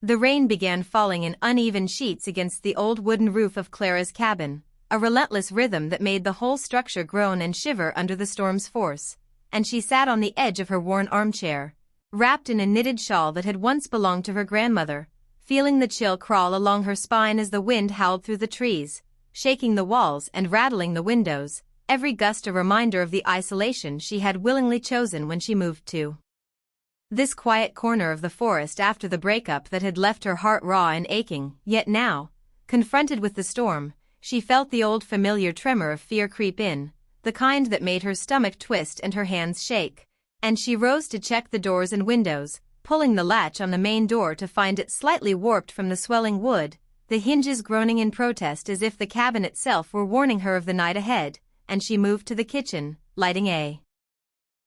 The rain began falling in uneven sheets against the old wooden roof of Clara's cabin, a relentless rhythm that made the whole structure groan and shiver under the storm's force, and she sat on the edge of her worn armchair, wrapped in a knitted shawl that had once belonged to her grandmother, feeling the chill crawl along her spine as the wind howled through the trees, shaking the walls and rattling the windows, every gust a reminder of the isolation she had willingly chosen when she moved to this quiet corner of the forest after the breakup that had left her heart raw and aching. Yet now, confronted with the storm, she felt the old familiar tremor of fear creep in, the kind that made her stomach twist and her hands shake, and she rose to check the doors and windows, pulling the latch on the main door to find it slightly warped from the swelling wood, the hinges groaning in protest as if the cabin itself were warning her of the night ahead, and she moved to the kitchen, lighting a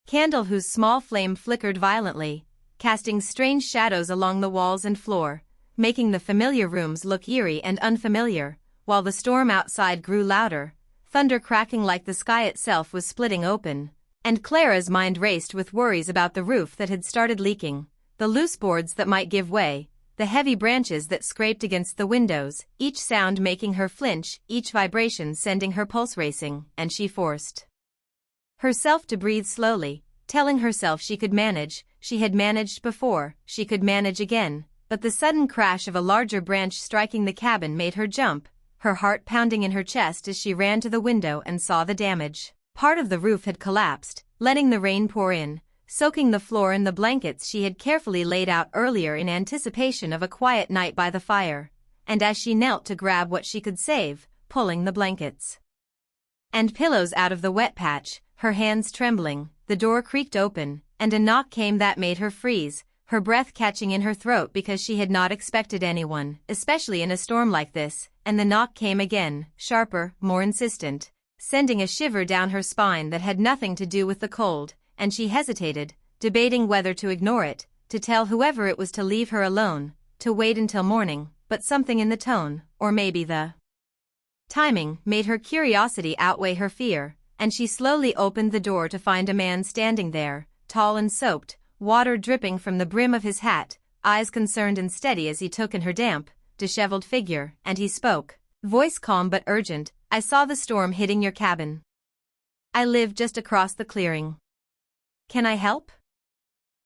candle whose small flame flickered violently, casting strange shadows along the walls and floor, making the familiar rooms look eerie and unfamiliar, while the storm outside grew louder, thunder cracking like the sky itself was splitting open, and Clara's mind raced with worries about the roof that had started leaking, the loose boards that might give way, the heavy branches that scraped against the windows, each sound making her flinch, each vibration sending her pulse racing, and she forced herself to breathe slowly, telling herself she could manage, she had managed before, she could manage again, but the sudden crash of a larger branch striking the cabin made her jump, her heart pounding in her chest as she ran to the window and saw the damage. Part of the roof had collapsed, letting the rain pour in, soaking the floor in the blankets she had carefully laid out earlier in anticipation of a quiet night by the fire, and as she knelt to grab what she could save, pulling the blankets and pillows out of the wet patch, her hands trembling, the door creaked open, and a knock came that made her freeze, her breath catching in her throat because she had not expected anyone, especially in a storm like this, and the knock came again, sharper, more insistent, sending a shiver down her spine that had nothing to do with the cold, and she hesitated, debating whether to ignore it, to tell whoever it was to leave her alone, to wait until morning, but something in the tone, or maybe the timing, made her curiosity outweigh her fear, and she slowly opened the door to find a man standing there, tall and soaked, water dripping from the brim of his hat, eyes concerned and steady as he took in her damp, disheveled figure, and he spoke, voice calm but urgent, "I saw the storm hitting your cabin. I live just across the clearing. Can I help?"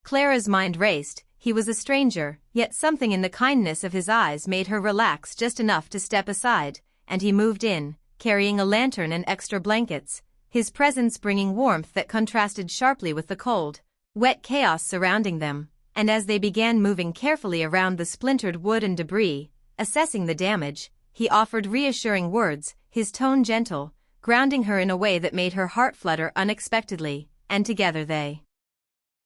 Clara's mind raced. He was a stranger, yet something in the kindness of his eyes made her relax just enough to step aside, and he moved in, carrying a lantern and extra blankets, his presence bringing warmth that contrasted sharply with the cold, wet chaos surrounding them, and as they began moving carefully around the splintered wood and debris, assessing the damage, he offered reassuring words, his tone gentle, grounding her in a way that made her heart flutter unexpectedly, and together they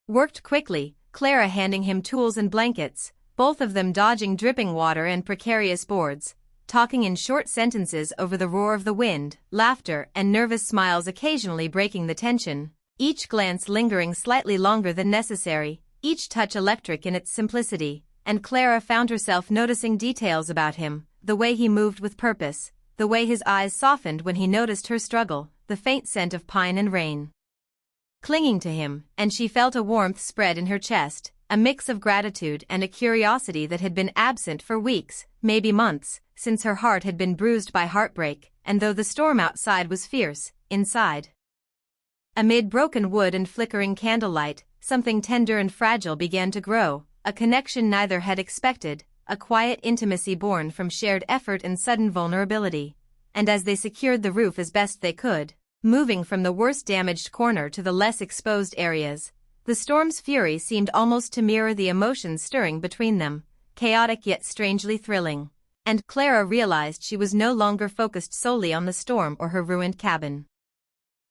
worked quickly, Clara handing him tools and blankets, both of them dodging dripping water and precarious boards, talking in short sentences over the roar of the wind, laughter and nervous smiles occasionally breaking the tension, each glance lingering slightly longer than necessary, each touch electric in its simplicity, and Clara found herself noticing details about him, the way he moved with purpose, the way his eyes softened when he noticed her struggle, the faint scent of pine and rain clinging to him, and she felt a warmth spread in her chest, a mix of gratitude and a curiosity that had been absent for weeks, maybe months, since her heart had been bruised by heartbreak, and though the storm outside was fierce, inside, amid broken wood and flickering candlelight, something tender and fragile began to grow, a connection neither had expected, a quiet intimacy born from shared effort and sudden vulnerability. And as they secured the roof as best they could, moving from the worst damaged corner to the less exposed areas, the storm's fury seemed almost to mirror the emotions stirring between them, chaotic yet strangely thrilling. And Clara realized she was no longer focused solely on the storm or her ruined cabin.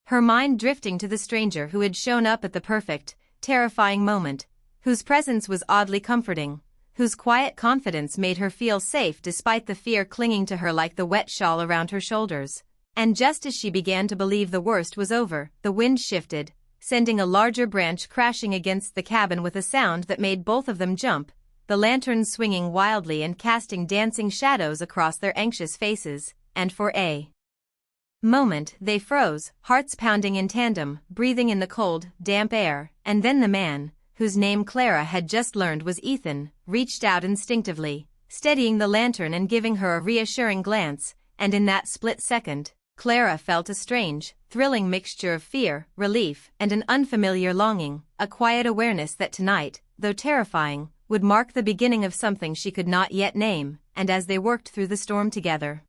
Her mind drifting to the stranger who had shown up at the perfect, terrifying moment, whose presence was oddly comforting, whose quiet confidence made her feel safe despite the fear clinging to her like the wet shawl around her shoulders. And just as she began to believe the worst was over, the wind shifted, sending a larger branch crashing against the cabin with a sound that made both of them jump, the lanterns swinging wildly and casting dancing shadows across their anxious faces, and for a moment they froze, hearts pounding in tandem, breathing in the cold, damp air, and then the man, whose name Clara had just learned was Ethan, reached out instinctively, steadying the lantern and giving her a reassuring glance, and in that split second, Clara felt a strange, thrilling mixture of fear, relief, and an unfamiliar longing, a quiet awareness that tonight, though terrifying, would mark the beginning of something she could not yet name. And as they worked through the storm together,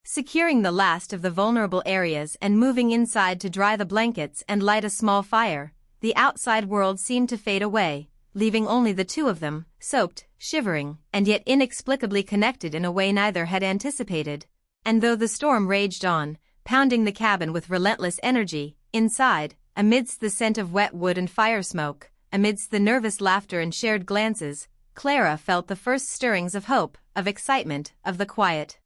securing the last of the vulnerable areas and moving inside to dry the blankets and light a small fire, the outside world seemed to fade away, leaving only the two of them, soaked, shivering, and yet inexplicably connected in a way neither had anticipated. And though the storm raged on, pounding the cabin with relentless energy, inside, amidst the scent of wet wood and fire smoke, amidst the nervous laughter and shared glances, Clara felt the first stirrings of hope, of excitement, of the quiet,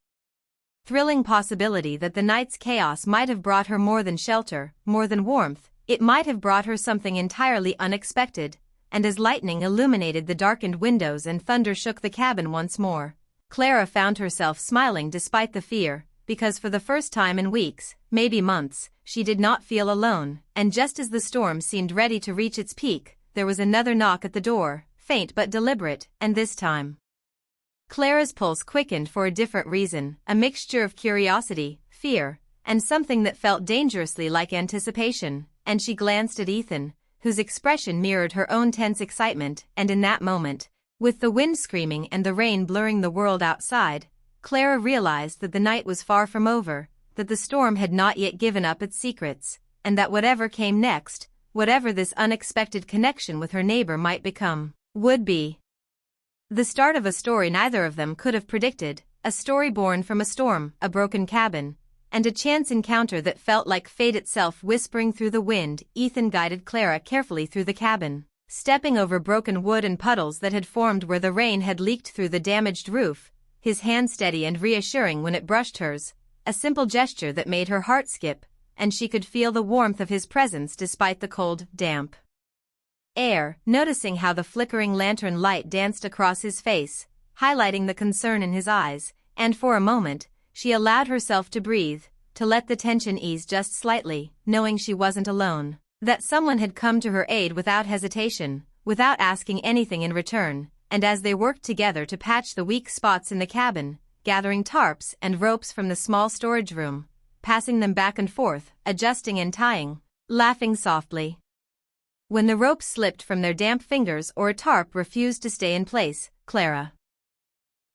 thrilling possibility that the night's chaos might have brought her more than shelter, more than warmth. It might have brought her something entirely unexpected. And as lightning illuminated the darkened windows and thunder shook the cabin once more, Clara found herself smiling despite the fear, because for the first time in weeks, maybe months, she did not feel alone. And just as the storm seemed ready to reach its peak, there was another knock at the door, faint but deliberate, and this time, Clara's pulse quickened for a different reason, a mixture of curiosity, fear, and something that felt dangerously like anticipation. And she glanced at Ethan, whose expression mirrored her own tense excitement, and in that moment, with the wind screaming and the rain blurring the world outside, Clara realized that the night was far from over, that the storm had not yet given up its secrets, and that whatever came next, whatever this unexpected connection with her neighbor might become, would be the start of a story neither of them could have predicted, a story born from a storm, a broken cabin, and a chance encounter that felt like fate itself whispering through the wind. Ethan guided Clara carefully through the cabin, stepping over broken wood and puddles that had formed where the rain had leaked through the damaged roof, his hand steady and reassuring when it brushed hers, a simple gesture that made her heart skip, and she could feel the warmth of his presence despite the cold, damp air, noticing how the flickering lantern light danced across his face, highlighting the concern in his eyes, and for a moment, she allowed herself to breathe, to let the tension ease just slightly, knowing she wasn't alone, that someone had come to her aid without hesitation, without asking anything in return. And as they worked together to patch the weak spots in the cabin, gathering tarps and ropes from the small storage room, passing them back and forth, adjusting and tying, laughing softly when the ropes slipped from their damp fingers or a tarp refused to stay in place, Clara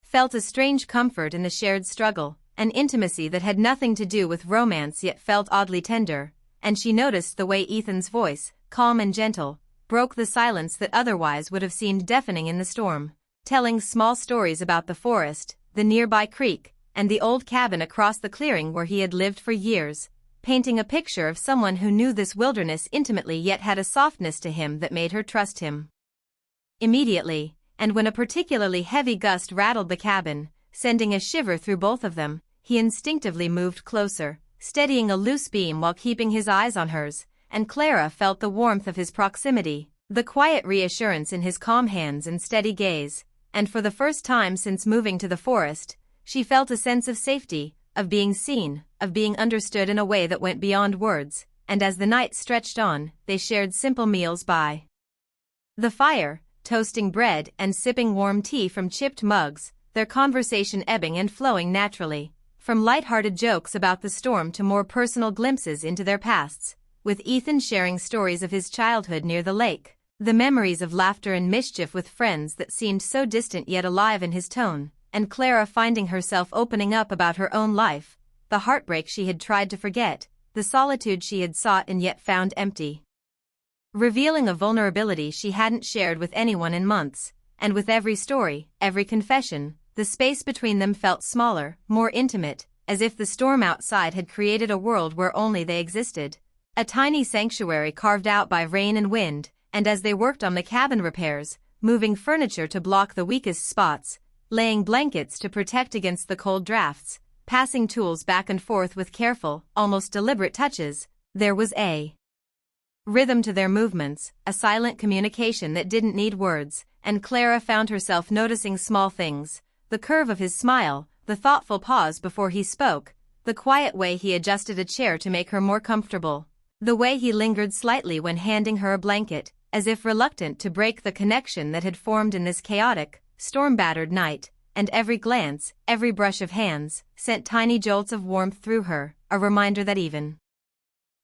felt a strange comfort in the shared struggle, an intimacy that had nothing to do with romance yet felt oddly tender, and she noticed the way Ethan's voice, calm and gentle, broke the silence that otherwise would have seemed deafening in the storm, telling small stories about the forest, the nearby creek, and the old cabin across the clearing where he had lived for years, painting a picture of someone who knew this wilderness intimately yet had a softness to him that made her trust him immediately. And when a particularly heavy gust rattled the cabin, sending a shiver through both of them, he instinctively moved closer, steadying a loose beam while keeping his eyes on hers, and Clara felt the warmth of his proximity, the quiet reassurance in his calm hands and steady gaze, and for the first time since moving to the forest, she felt a sense of safety, of being seen, of being understood in a way that went beyond words. And as the night stretched on, they shared simple meals by the fire, toasting bread and sipping warm tea from chipped mugs, their conversation ebbing and flowing naturally, from light-hearted jokes about the storm to more personal glimpses into their pasts, with Ethan sharing stories of his childhood near the lake, the memories of laughter and mischief with friends that seemed so distant yet alive in his tone, and Clara finding herself opening up about her own life, the heartbreak she had tried to forget, the solitude she had sought and yet found empty, revealing a vulnerability she hadn't shared with anyone in months. And with every story, every confession, the space between them felt smaller, more intimate, as if the storm outside had created a world where only they existed, a tiny sanctuary carved out by rain and wind. And as they worked on the cabin repairs, moving furniture to block the weakest spots, laying blankets to protect against the cold drafts, passing tools back and forth with careful, almost deliberate touches, there was a rhythm to their movements, a silent communication that didn't need words. And Clara found herself noticing small things, the curve of his smile, the thoughtful pause before he spoke, the quiet way he adjusted a chair to make her more comfortable, the way he lingered slightly when handing her a blanket, as if reluctant to break the connection that had formed in this chaotic, storm-battered night, and every glance, every brush of hands, sent tiny jolts of warmth through her, a reminder that even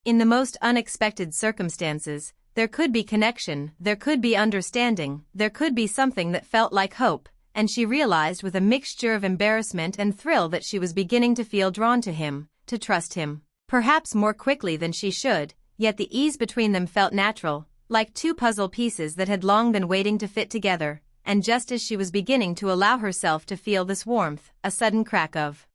in the most unexpected circumstances, there could be connection, there could be understanding, there could be something that felt like hope, and she realized with a mixture of embarrassment and thrill that she was beginning to feel drawn to him, to trust him, perhaps more quickly than she should, yet the ease between them felt natural, like two puzzle pieces that had long been waiting to fit together, and just as she was beginning to allow herself to feel this warmth, a sudden crack of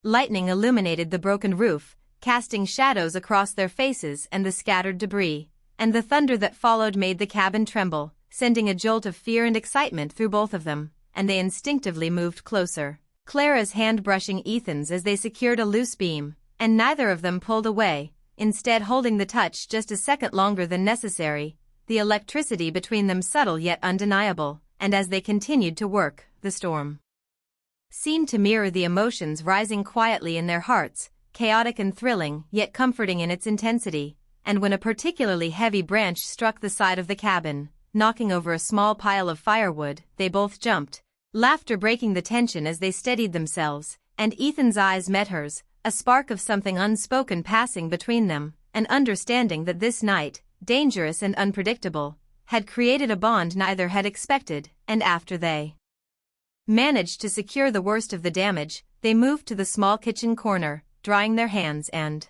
lightning illuminated the broken roof, casting shadows across their faces and the scattered debris, and the thunder that followed made the cabin tremble, sending a jolt of fear and excitement through both of them, and they instinctively moved closer, Clara's hand brushing Ethan's as they secured a loose beam, and neither of them pulled away, instead holding the touch just a second longer than necessary, the electricity between them subtle yet undeniable, and as they continued to work, the storm seemed to mirror the emotions rising quietly in their hearts, chaotic and thrilling, yet comforting in its intensity, and when a particularly heavy branch struck the side of the cabin, knocking over a small pile of firewood, they both jumped, laughter breaking the tension as they steadied themselves, and Ethan's eyes met hers, a spark of something unspoken passing between them, an understanding that this night, dangerous and unpredictable, had created a bond neither had expected, and after they managed to secure the worst of the damage, they moved to the small kitchen corner, drying their hands and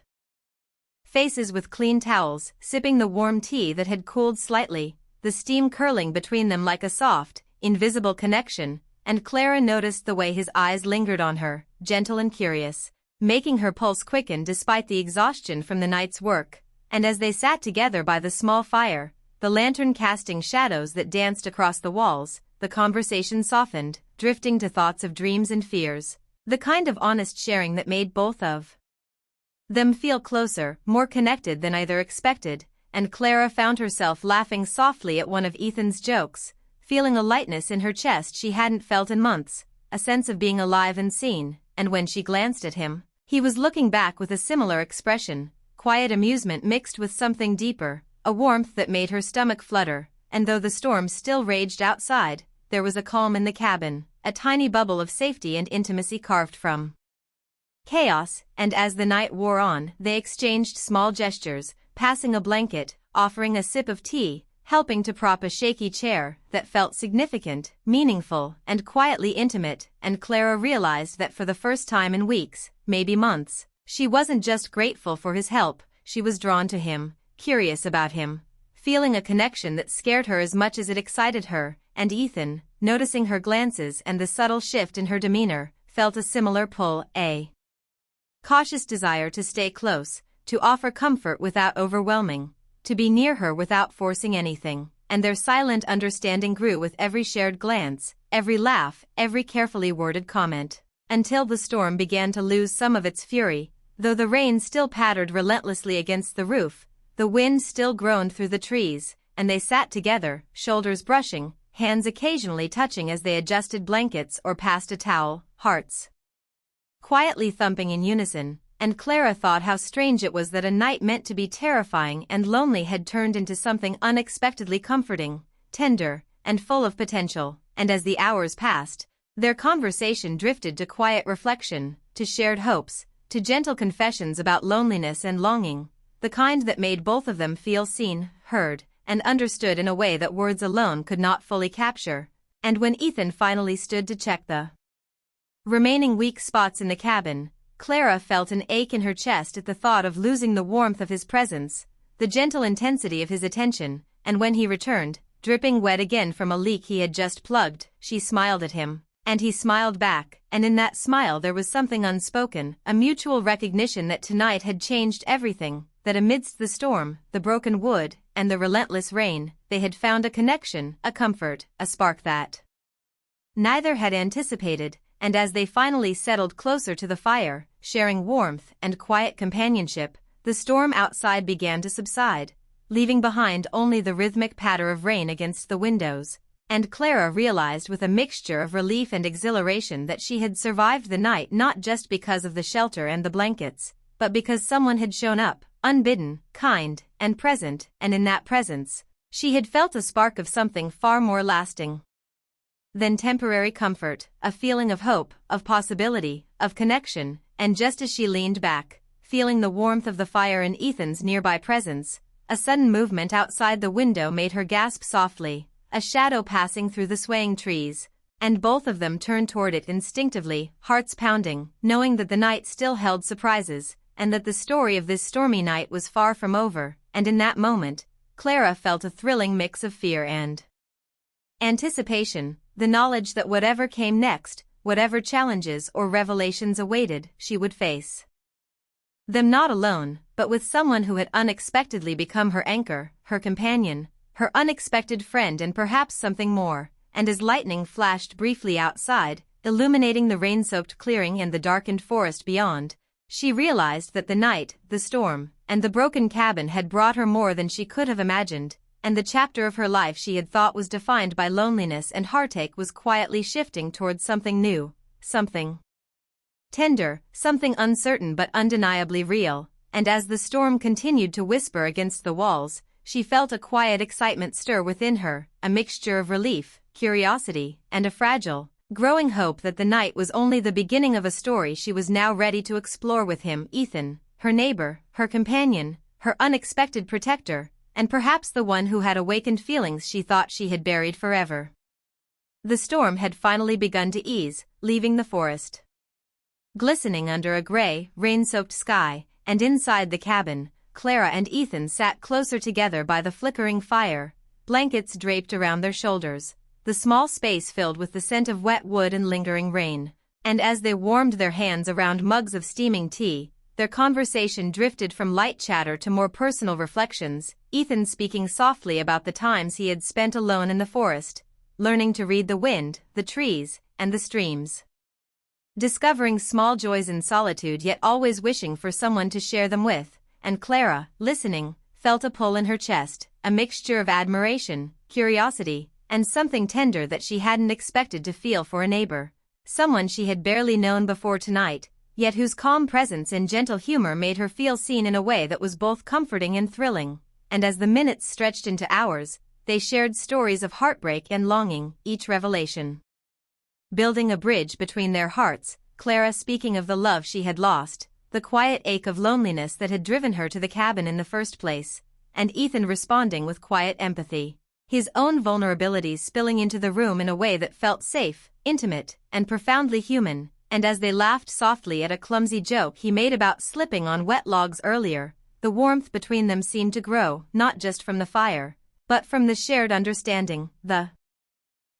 faces with clean towels, sipping the warm tea that had cooled slightly, the steam curling between them like a soft, invisible connection, and Clara noticed the way his eyes lingered on her, gentle and curious, making her pulse quicken despite the exhaustion from the night's work, and as they sat together by the small fire, the lantern casting shadows that danced across the walls, the conversation softened, drifting to thoughts of dreams and fears, the kind of honest sharing that made both of them feel closer, more connected than either expected, and Clara found herself laughing softly at one of Ethan's jokes, feeling a lightness in her chest she hadn't felt in months, a sense of being alive and seen, and when she glanced at him, he was looking back with a similar expression, quiet amusement mixed with something deeper, a warmth that made her stomach flutter, and though the storm still raged outside, there was a calm in the cabin, a tiny bubble of safety and intimacy carved from chaos, and as the night wore on, they exchanged small gestures, passing a blanket, offering a sip of tea, helping to prop a shaky chair that felt significant, meaningful, and quietly intimate, and Clara realized that for the first time in weeks, maybe months, she wasn't just grateful for his help, she was drawn to him, curious about him, feeling a connection that scared her as much as it excited her, and Ethan, noticing her glances and the subtle shift in her demeanor, felt a similar pull, a cautious desire to stay close, to offer comfort without overwhelming, to be near her without forcing anything, and their silent understanding grew with every shared glance, every laugh, every carefully worded comment, until the storm began to lose some of its fury, though the rain still pattered relentlessly against the roof, the wind still groaned through the trees, and they sat together, shoulders brushing, hands occasionally touching as they adjusted blankets or passed a towel, hearts quietly thumping in unison, and Clara thought how strange it was that a night meant to be terrifying and lonely had turned into something unexpectedly comforting, tender, and full of potential, and as the hours passed, their conversation drifted to quiet reflection, to shared hopes, to gentle confessions about loneliness and longing, the kind that made both of them feel seen, heard, and understood in a way that words alone could not fully capture, and when Ethan finally stood to check the remaining weak spots in the cabin, Clara felt an ache in her chest at the thought of losing the warmth of his presence, the gentle intensity of his attention, and when he returned, dripping wet again from a leak he had just plugged, she smiled at him, and he smiled back, and in that smile there was something unspoken, a mutual recognition that tonight had changed everything, that amidst the storm, the broken wood, and the relentless rain, they had found a connection, a comfort, a spark that neither had anticipated, and as they finally settled closer to the fire, sharing warmth and quiet companionship, the storm outside began to subside, leaving behind only the rhythmic patter of rain against the windows, and Clara realized with a mixture of relief and exhilaration that she had survived the night not just because of the shelter and the blankets, but because someone had shown up, unbidden, kind, and present, and in that presence, She had felt a spark of something far more lasting than temporary comfort, a feeling of hope, of possibility, of connection, and just as she leaned back, feeling the warmth of the fire in Ethan's nearby presence, a sudden movement outside the window made her gasp softly, a shadow passing through the swaying trees, and both of them turned toward it instinctively, hearts pounding, knowing that the night still held surprises, and that the story of this stormy night was far from over, and in that moment, Clara felt a thrilling mix of fear and anticipation, the knowledge that whatever came next, whatever challenges or revelations awaited, she would face them not alone, but with someone who had unexpectedly become her anchor, her companion, her unexpected friend, and perhaps something more. And as lightning flashed briefly outside, illuminating the rain-soaked clearing and the darkened forest beyond, she realized that the night, the storm, and the broken cabin had brought her more than she could have imagined, and the chapter of her life she had thought was defined by loneliness and heartache was quietly shifting towards something new, something tender, something uncertain but undeniably real. And as the storm continued to whisper against the walls, she felt a quiet excitement stir within her, a mixture of relief, curiosity, and a fragile, growing hope that the night was only the beginning of a story she was now ready to explore with him, Ethan, her neighbor, her companion, her unexpected protector, and perhaps the one who had awakened feelings she thought she had buried forever. The storm had finally begun to ease, leaving the forest glistening under a gray, rain-soaked sky, and inside the cabin, Clara and Ethan sat closer together by the flickering fire, blankets draped around their shoulders, the small space filled with the scent of wet wood and lingering rain. And as they warmed their hands around mugs of steaming tea, their conversation drifted from light chatter to more personal reflections, Ethan speaking softly about the times he had spent alone in the forest, learning to read the wind, the trees, and the streams, discovering small joys in solitude yet always wishing for someone to share them with. And Clara, listening, felt a pull in her chest, a mixture of admiration, curiosity, and something tender that she hadn't expected to feel for a neighbor, someone she had barely known before tonight, yet whose calm presence and gentle humor made her feel seen in a way that was both comforting and thrilling. And as the minutes stretched into hours, they shared stories of heartbreak and longing, each revelation building a bridge between their hearts, Clara speaking of the love she had lost, the quiet ache of loneliness that had driven her to the cabin in the first place, and Ethan responding with quiet empathy, his own vulnerabilities spilling into the room in a way that felt safe, intimate, and profoundly human. And as they laughed softly at a clumsy joke he made about slipping on wet logs earlier, the warmth between them seemed to grow, not just from the fire, but from the shared understanding, the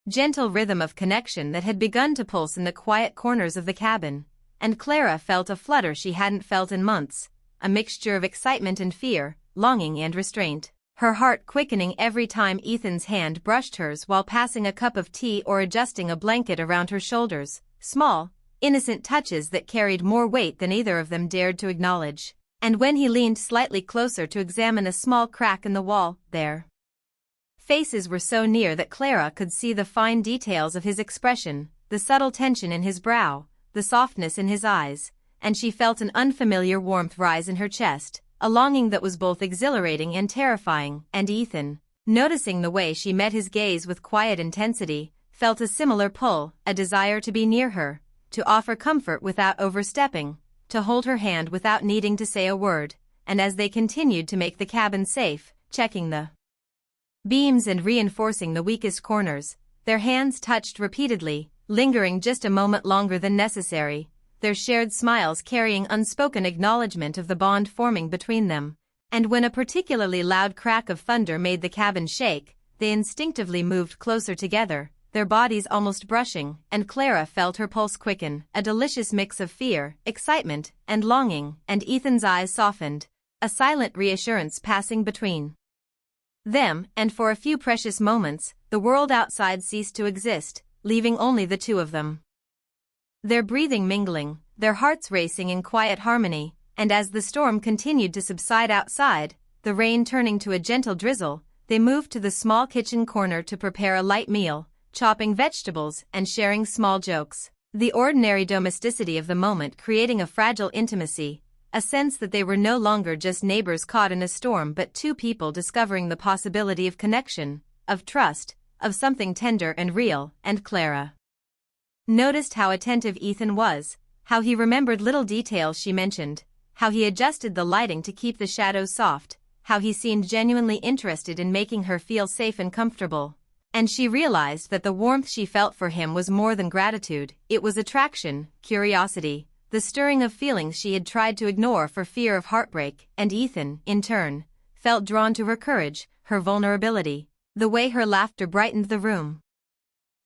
gentle rhythm of connection that had begun to pulse in the quiet corners of the cabin. And Clara felt a flutter she hadn't felt in months, a mixture of excitement and fear, longing and restraint, her heart quickening every time Ethan's hand brushed hers while passing a cup of tea or adjusting a blanket around her shoulders, small, innocent touches that carried more weight than either of them dared to acknowledge. And when he leaned slightly closer to examine a small crack in the wall, their faces were so near that Clara could see the fine details of his expression, the subtle tension in his brow, the softness in his eyes, and she felt an unfamiliar warmth rise in her chest, a longing that was both exhilarating and terrifying. And Ethan, noticing the way she met his gaze with quiet intensity, felt a similar pull, a desire to be near her, to offer comfort without overstepping, to hold her hand without needing to say a word. And as they continued to make the cabin safe, checking the beams and reinforcing the weakest corners, their hands touched repeatedly, lingering just a moment longer than necessary, their shared smiles carrying unspoken acknowledgement of the bond forming between them. And when a particularly loud crack of thunder made the cabin shake, they instinctively moved closer together, their bodies almost brushing, and Clara felt her pulse quicken, a delicious mix of fear, excitement, and longing. And Ethan's eyes softened, a silent reassurance passing between them. And for a few precious moments, the world outside ceased to exist, leaving only the two of them, their breathing mingling, their hearts racing in quiet harmony. And as the storm continued to subside outside, the rain turning to a gentle drizzle, they moved to the small kitchen corner to prepare a light meal, chopping vegetables and sharing small jokes, the ordinary domesticity of the moment creating a fragile intimacy, a sense that they were no longer just neighbors caught in a storm but two people discovering the possibility of connection, of trust, of something tender and real. And Clara noticed how attentive Ethan was, how he remembered little details she mentioned, how he adjusted the lighting to keep the shadows soft, how he seemed genuinely interested in making her feel safe and comfortable. And she realized that the warmth she felt for him was more than gratitude, it was attraction, curiosity, the stirring of feelings she had tried to ignore for fear of heartbreak. And Ethan, in turn, felt drawn to her courage, her vulnerability, the way her laughter brightened the room,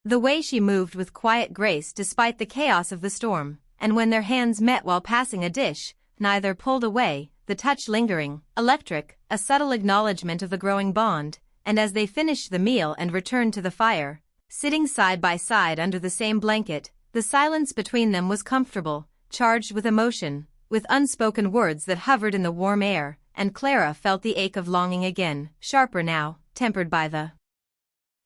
the way she moved with quiet grace despite the chaos of the storm. And when their hands met while passing a dish, neither pulled away, the touch lingering, electric, a subtle acknowledgement of the growing bond. And as they finished the meal and returned to the fire, sitting side by side under the same blanket, the silence between them was comfortable, charged with emotion, with unspoken words that hovered in the warm air. And Clara felt the ache of longing again, sharper now, tempered by the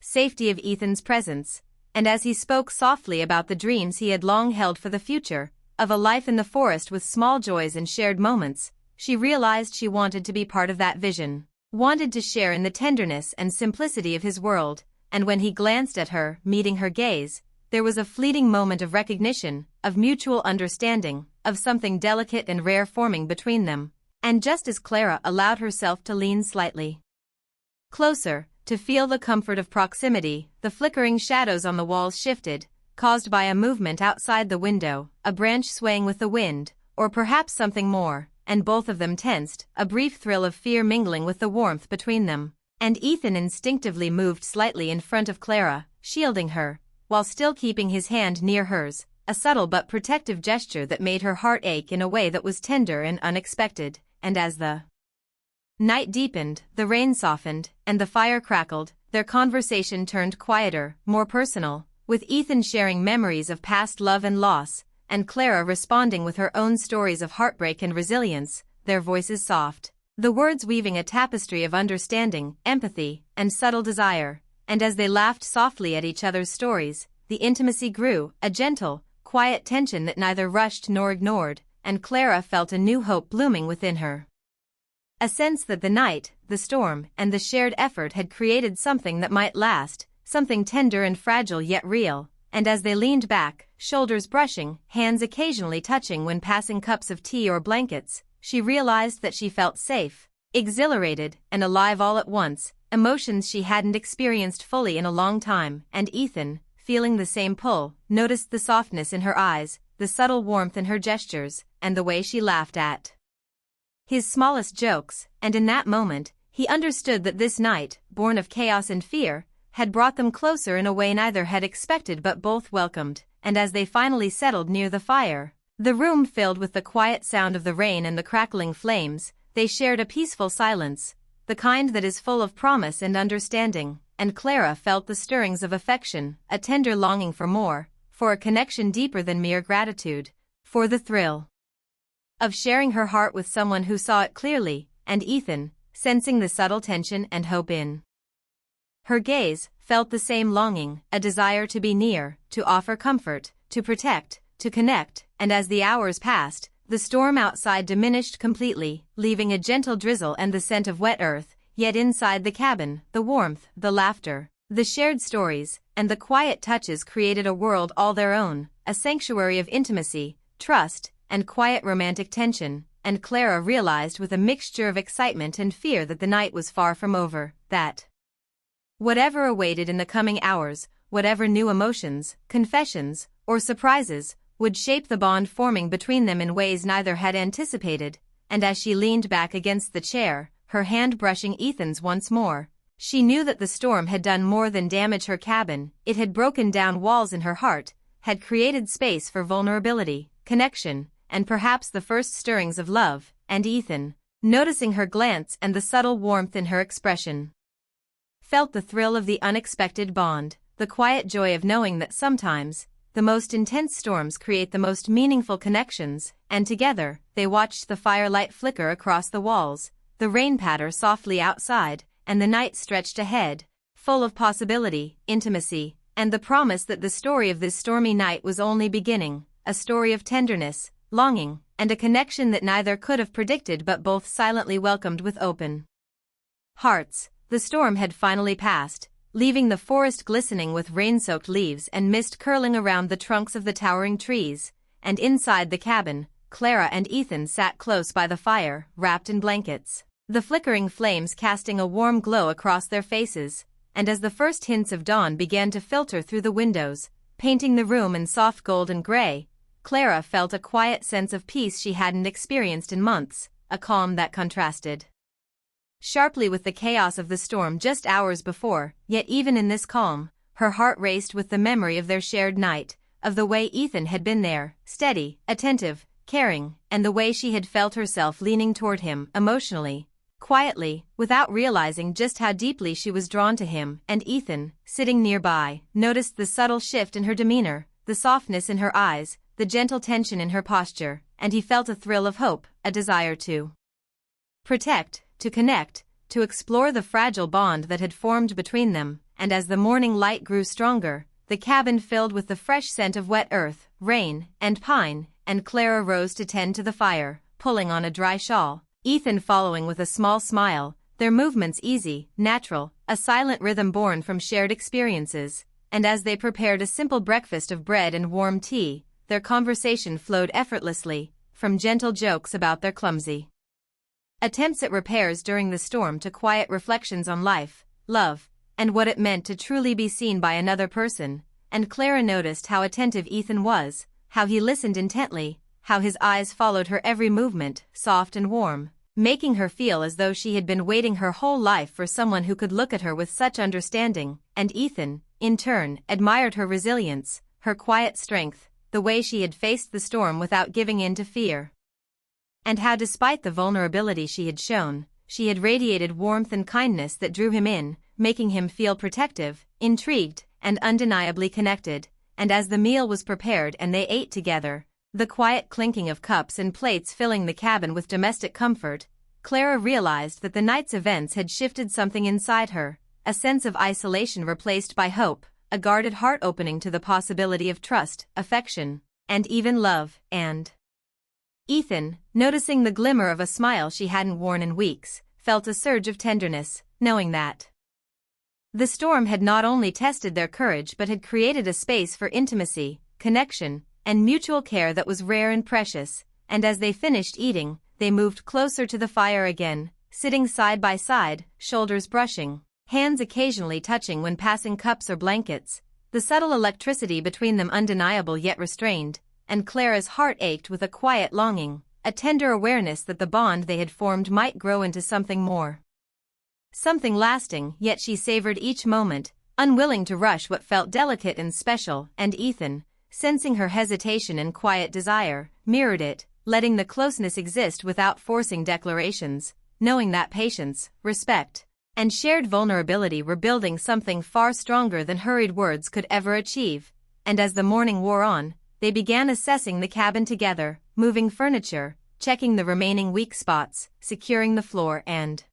safety of Ethan's presence. And as he spoke softly about the dreams he had long held for the future, of a life in the forest with small joys and shared moments, she realized she wanted to be part of that vision, wanted to share in the tenderness and simplicity of his world. And when he glanced at her, meeting her gaze, there was a fleeting moment of recognition, of mutual understanding, of something delicate and rare forming between them. And just as Clara allowed herself to lean slightly closer, to feel the comfort of proximity, the flickering shadows on the walls shifted, caused by a movement outside the window, a branch swaying with the wind, or perhaps something more, and both of them tensed, a brief thrill of fear mingling with the warmth between them. And Ethan instinctively moved slightly in front of Clara, shielding her, while still keeping his hand near hers, a subtle but protective gesture that made her heart ache in a way that was tender and unexpected. And as the night deepened, the rain softened, and the fire crackled, their conversation turned quieter, more personal, with Ethan sharing memories of past love and loss, and Clara responding with her own stories of heartbreak and resilience, their voices soft, the words weaving a tapestry of understanding, empathy, and subtle desire. And as they laughed softly at each other's stories, the intimacy grew, a gentle, quiet tension that neither rushed nor ignored. And Clara felt a new hope blooming within her, a sense that the night, the storm, and the shared effort had created something that might last, something tender and fragile yet real. And as they leaned back, shoulders brushing, hands occasionally touching when passing cups of tea or blankets, she realized that she felt safe, exhilarated, and alive all at once, emotions she hadn't experienced fully in a long time. And Ethan, feeling the same pull, noticed the softness in her eyes, the subtle warmth in her gestures, and the way she laughed at his smallest jokes. And in that moment, he understood that this night, born of chaos and fear, had brought them closer in a way neither had expected but both welcomed. And as they finally settled near the fire, the room filled with the quiet sound of the rain and the crackling flames, they shared a peaceful silence, the kind that is full of promise and understanding. And Clara felt the stirrings of affection, a tender longing for more, for a connection deeper than mere gratitude, for the thrill of sharing her heart with someone who saw it clearly. And Ethan, sensing the subtle tension and hope in her gaze, felt the same longing, a desire to be near, to offer comfort, to protect, to connect. And as the hours passed, the storm outside diminished completely, leaving a gentle drizzle and the scent of wet earth. Yet inside the cabin, the warmth, the laughter, the shared stories, and the quiet touches created a world all their own, a sanctuary of intimacy, trust, and quiet romantic tension. And Clara realized with a mixture of excitement and fear that the night was far from over, that whatever awaited in the coming hours, whatever new emotions, confessions, or surprises, would shape the bond forming between them in ways neither had anticipated. And as she leaned back against the chair, her hand brushing Ethan's once more, she knew that the storm had done more than damage her cabin. It had broken down walls in her heart, had created space for vulnerability, connection, and perhaps the first stirrings of love. And Ethan, noticing her glance and the subtle warmth in her expression, felt the thrill of the unexpected bond, the quiet joy of knowing that sometimes, the most intense storms create the most meaningful connections. And together, they watched the firelight flicker across the walls, the rain patter softly outside, and the night stretched ahead, full of possibility, intimacy, and the promise that the story of this stormy night was only beginning, a story of tenderness, longing, and a connection that neither could have predicted but both silently welcomed with open hearts. The storm had finally passed, leaving the forest glistening with rain-soaked leaves and mist curling around the trunks of the towering trees, and inside the cabin, Clara and Ethan sat close by the fire, wrapped in blankets, the flickering flames casting a warm glow across their faces, and as the first hints of dawn began to filter through the windows, painting the room in soft golden gray, Clara felt a quiet sense of peace she hadn't experienced in months, a calm that contrasted sharply with the chaos of the storm just hours before. Yet even in this calm, her heart raced with the memory of their shared night, of the way Ethan had been there, steady, attentive, caring, and the way she had felt herself leaning toward him emotionally, quietly, without realizing just how deeply she was drawn to him. And Ethan, sitting nearby, noticed the subtle shift in her demeanor, the softness in her eyes, the gentle tension in her posture, and he felt a thrill of hope, a desire to protect, to connect, to explore the fragile bond that had formed between them. And as the morning light grew stronger, the cabin filled with the fresh scent of wet earth, rain, and pine, and Clara rose to tend to the fire, pulling on a dry shawl, Ethan following with a small smile, their movements easy, natural, a silent rhythm born from shared experiences. And as they prepared a simple breakfast of bread and warm tea, their conversation flowed effortlessly, from gentle jokes about their clumsy attempts at repairs during the storm to quiet reflections on life, love, and what it meant to truly be seen by another person. And Clara noticed how attentive Ethan was, how he listened intently, how his eyes followed her every movement, soft and warm, making her feel as though she had been waiting her whole life for someone who could look at her with such understanding. And Ethan, in turn, admired her resilience, her quiet strength, the way she had faced the storm without giving in to fear, and how despite the vulnerability she had shown, she had radiated warmth and kindness that drew him in, making him feel protective, intrigued, and undeniably connected. And as the meal was prepared and they ate together, the quiet clinking of cups and plates filling the cabin with domestic comfort, Clara realized that the night's events had shifted something inside her, a sense of isolation replaced by hope, a guarded heart opening to the possibility of trust, affection, and even love. And Ethan, noticing the glimmer of a smile she hadn't worn in weeks, felt a surge of tenderness, knowing that the storm had not only tested their courage but had created a space for intimacy, connection, and mutual care that was rare and precious. And as they finished eating, they moved closer to the fire again, sitting side by side, shoulders brushing, hands occasionally touching when passing cups or blankets, the subtle electricity between them undeniable yet restrained. And Clara's heart ached with a quiet longing, a tender awareness that the bond they had formed might grow into something more, something lasting. Yet she savored each moment, unwilling to rush what felt delicate and special. And Ethan, sensing her hesitation and quiet desire, mirrored it, letting the closeness exist without forcing declarations, knowing that patience, respect, and shared vulnerability were building something far stronger than hurried words could ever achieve. And as the morning wore on, they began assessing the cabin together, moving furniture, checking the remaining weak spots, securing the floor and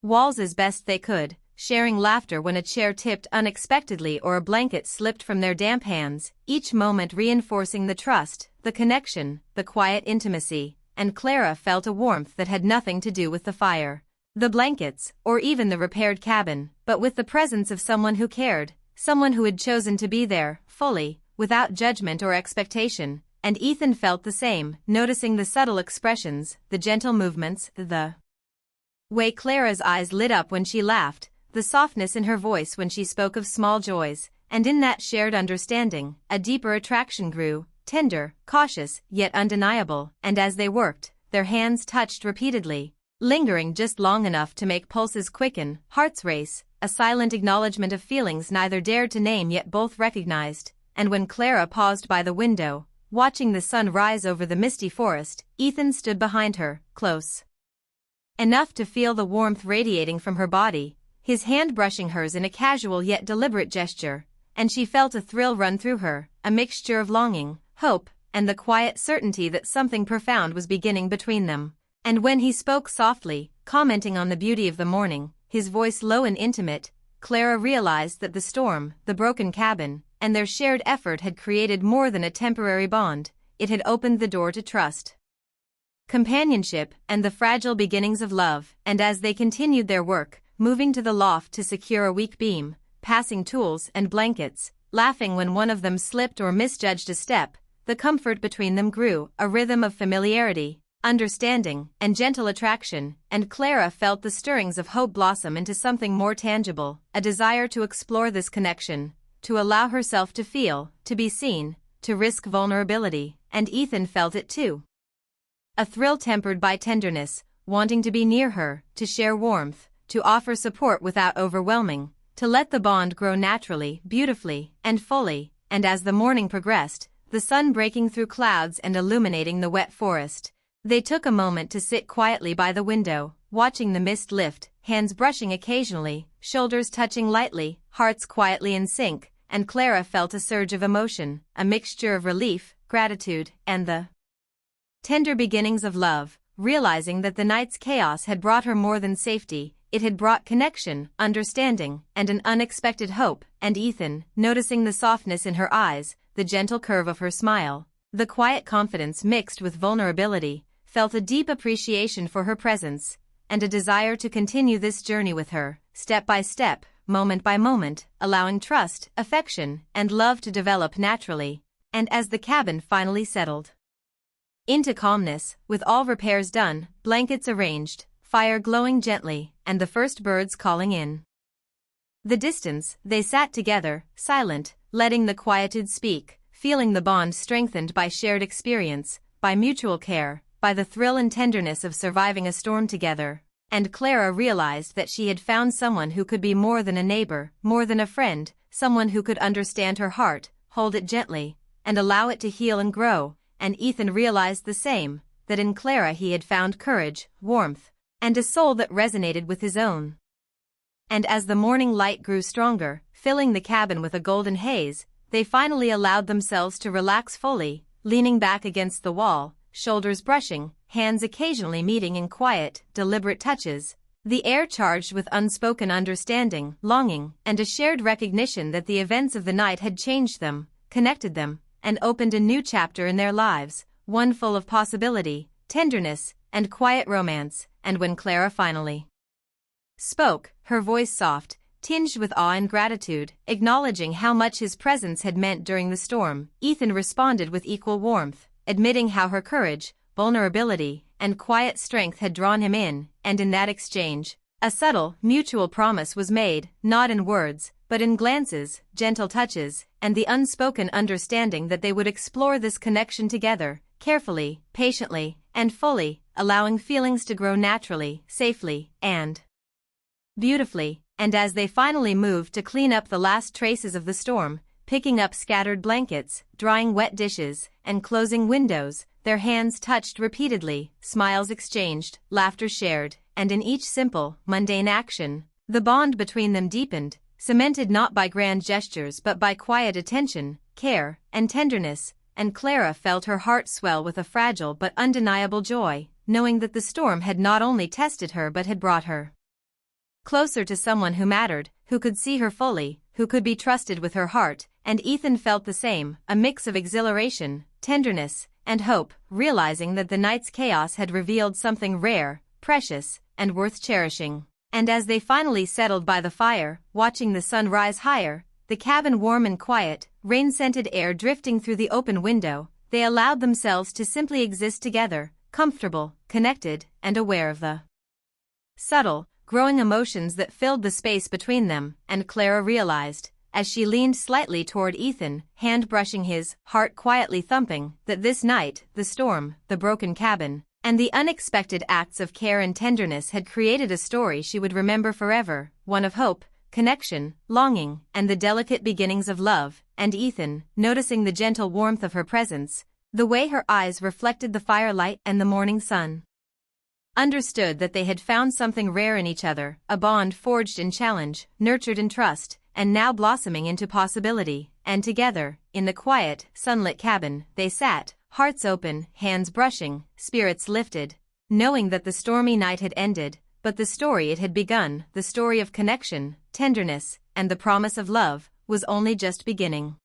walls as best they could, sharing laughter when a chair tipped unexpectedly or a blanket slipped from their damp hands, each moment reinforcing the trust, the connection, the quiet intimacy. And Clara felt a warmth that had nothing to do with the fire, the blankets, or even the repaired cabin, but with the presence of someone who cared, someone who had chosen to be there, fully, without judgment or expectation. And Ethan felt the same, noticing the subtle expressions, the gentle movements, the way Clara's eyes lit up when she laughed, the softness in her voice when she spoke of small joys. And in that shared understanding, a deeper attraction grew, tender, cautious, yet undeniable. And as they worked, their hands touched repeatedly, lingering just long enough to make pulses quicken, hearts race, a silent acknowledgement of feelings neither dared to name yet both recognized. And when Clara paused by the window, watching the sun rise over the misty forest, Ethan stood behind her, close enough to feel the warmth radiating from her body, his hand brushing hers in a casual yet deliberate gesture. And she felt a thrill run through her, a mixture of longing, hope, and the quiet certainty that something profound was beginning between them. And when he spoke softly, commenting on the beauty of the morning, his voice low and intimate, Clara realized that the storm, the broken cabin, and their shared effort had created more than a temporary bond. It had opened the door to trust, companionship, and the fragile beginnings of love. And as they continued their work, moving to the loft to secure a weak beam, passing tools and blankets, laughing when one of them slipped or misjudged a step, the comfort between them grew, a rhythm of familiarity, understanding, and gentle attraction, and Clara felt the stirrings of hope blossom into something more tangible, a desire to explore this connection, to allow herself to feel, to be seen, to risk vulnerability, and Ethan felt it too. A thrill tempered by tenderness, wanting to be near her, to share warmth, to offer support without overwhelming, to let the bond grow naturally, beautifully, and fully. And as the morning progressed, the sun breaking through clouds and illuminating the wet forest, they took a moment to sit quietly by the window, watching the mist lift, hands brushing occasionally, shoulders touching lightly, hearts quietly in sync, and Clara felt a surge of emotion, a mixture of relief, gratitude, and the tender beginnings of love, realizing that the night's chaos had brought her more than safety. It had brought connection, understanding, and an unexpected hope. And Ethan, noticing the softness in her eyes, the gentle curve of her smile, the quiet confidence mixed with vulnerability, felt a deep appreciation for her presence, and a desire to continue this journey with her, step by step, moment by moment, allowing trust, affection, and love to develop naturally. And as the cabin finally settled into calmness, with all repairs done, blankets arranged, fire glowing gently, and the first birds calling in the distance, they sat together, silent, letting the quietude speak, feeling the bond strengthened by shared experience, by mutual care, by the thrill and tenderness of surviving a storm together. And Clara realized that she had found someone who could be more than a neighbor, more than a friend, someone who could understand her heart, hold it gently, and allow it to heal and grow. And Ethan realized the same, that in Clara he had found courage, warmth, and a soul that resonated with his own. And as the morning light grew stronger, filling the cabin with a golden haze, they finally allowed themselves to relax fully, leaning back against the wall, shoulders brushing, hands occasionally meeting in quiet, deliberate touches, the air charged with unspoken understanding, longing, and a shared recognition that the events of the night had changed them, connected them, and opened a new chapter in their lives, one full of possibility, tenderness, and quiet romance. And when Clara finally spoke, her voice soft, tinged with awe and gratitude, acknowledging how much his presence had meant during the storm, Ethan responded with equal warmth, admitting how her courage, vulnerability, and quiet strength had drawn him in. And in that exchange, a subtle, mutual promise was made, not in words, but in glances, gentle touches, and the unspoken understanding that they would explore this connection together, carefully, patiently, and fully, allowing feelings to grow naturally, safely, and beautifully. And as they finally moved to clean up the last traces of the storm, picking up scattered blankets, drying wet dishes, and closing windows, their hands touched repeatedly, smiles exchanged, laughter shared, and in each simple, mundane action, the bond between them deepened, cemented not by grand gestures but by quiet attention, care, and tenderness. And Clara felt her heart swell with a fragile but undeniable joy, knowing that the storm had not only tested her but had brought her closer to someone who mattered, who could see her fully, who could be trusted with her heart. And Ethan felt the same, a mix of exhilaration, tenderness, and hope, realizing that the night's chaos had revealed something rare, precious, and worth cherishing. And as they finally settled by the fire, watching the sun rise higher, the cabin warm and quiet, rain-scented air drifting through the open window, they allowed themselves to simply exist together, comfortable, connected, and aware of the subtle, growing emotions that filled the space between them. And Clara realized, as she leaned slightly toward Ethan, hand brushing his, heart quietly thumping, that this night, the storm, the broken cabin, and the unexpected acts of care and tenderness had created a story she would remember forever, one of hope, connection, longing, and the delicate beginnings of love. And Ethan, noticing the gentle warmth of her presence, the way her eyes reflected the firelight and the morning sun, understood that they had found something rare in each other, a bond forged in challenge, nurtured in trust, and now blossoming into possibility. And together, in the quiet, sunlit cabin, they sat, hearts open, hands brushing, spirits lifted, knowing that the stormy night had ended, but the story it had begun, the story of connection, tenderness, and the promise of love, was only just beginning.